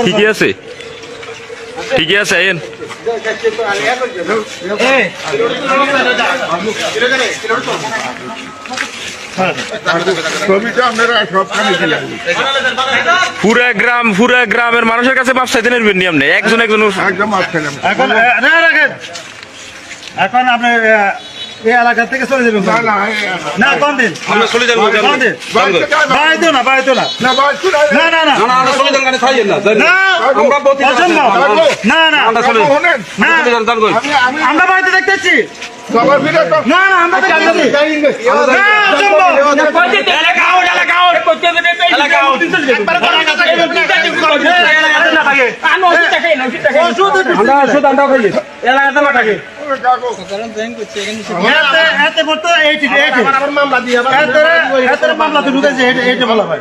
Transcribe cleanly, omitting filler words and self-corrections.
ঠিকই আছে ঠিকই আছে আইন পুরা গ্রামের মানুষের কাছে মাপ চাইতে নেবেন নি আপনি একজন একজন এখন আপনি এই এলাকা থেকে চলে যাবেন না কোন দিন আমরা চলে যাবো বাইতো না না না না আমরা চলে যান গানে খাইয়েন না আমরা না না আমরা চলে যান আমরা বাড়িতে দেখতেছি না না আমরা দেখতেছি মামলা তো ঢুকেছে এটা বলা হয়